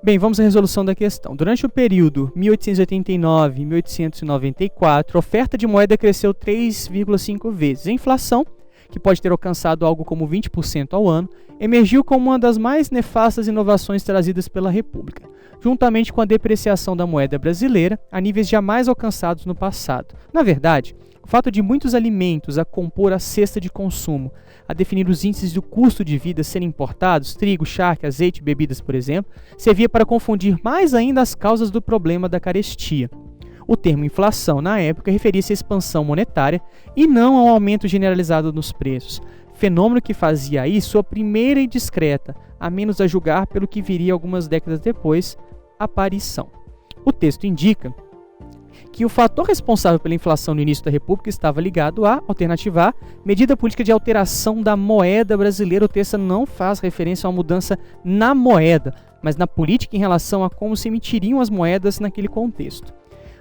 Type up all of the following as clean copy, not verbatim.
Bem, vamos à resolução da questão. Durante o período 1889 e 1894, a oferta de moeda cresceu 3,5 vezes. A inflação, que pode ter alcançado algo como 20% ao ano, emergiu como uma das mais nefastas inovações trazidas pela República, juntamente com a depreciação da moeda brasileira a níveis jamais alcançados no passado. Na verdade, o fato de muitos alimentos a compor a cesta de consumo, a definir os índices do custo de vida serem importados, trigo, charque, azeite, bebidas, por exemplo, servia para confundir mais ainda as causas do problema da carestia. O termo inflação, na época, referia-se à expansão monetária e não ao aumento generalizado nos preços, fenômeno que fazia aí sua primeira e discreta, a menos a julgar pelo que viria algumas décadas depois, aparição. O texto indica que o fator responsável pela inflação no início da República estava ligado à alternativa A, medida política de alteração da moeda brasileira. O texto não faz referência a uma mudança na moeda, mas na política em relação a como se emitiriam as moedas naquele contexto.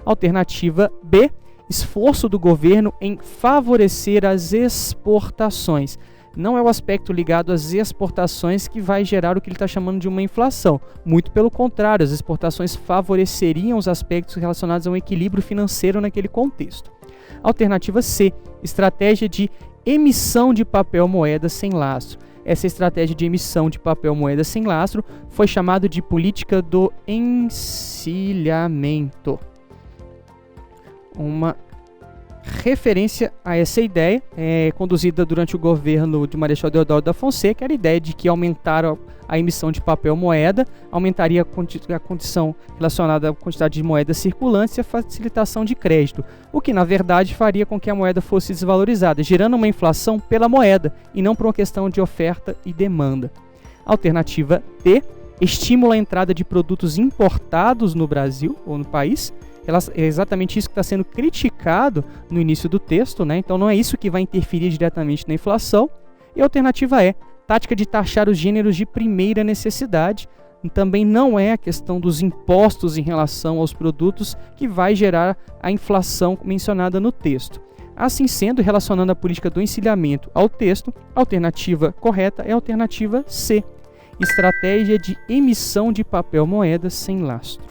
Alternativa B, esforço do governo em favorecer as exportações. Não é o aspecto ligado às exportações que vai gerar o que ele está chamando de uma inflação. Muito pelo contrário, as exportações favoreceriam os aspectos relacionados a um equilíbrio financeiro naquele contexto. Alternativa C, estratégia de emissão de papel moeda sem lastro. Essa estratégia de emissão de papel moeda sem lastro foi chamada de política do encilhamento. Uma referência a essa ideia conduzida durante o governo de Marechal Deodoro da Fonseca, era a ideia de que aumentar a emissão de papel moeda aumentaria a condição relacionada à quantidade de moedas circulantes e a facilitação de crédito, o que na verdade faria com que a moeda fosse desvalorizada, gerando uma inflação pela moeda e não por uma questão de oferta e demanda. Alternativa D, estimula a entrada de produtos importados no Brasil ou no país. É exatamente isso que está sendo criticado no início do texto, né? Então não é isso que vai interferir diretamente na inflação. E a alternativa é tática de taxar os gêneros de primeira necessidade. Também não é a questão dos impostos em relação aos produtos que vai gerar a inflação mencionada no texto. Assim sendo, relacionando a política do encilhamento ao texto, a alternativa correta é a alternativa C, estratégia de emissão de papel moeda sem lastro.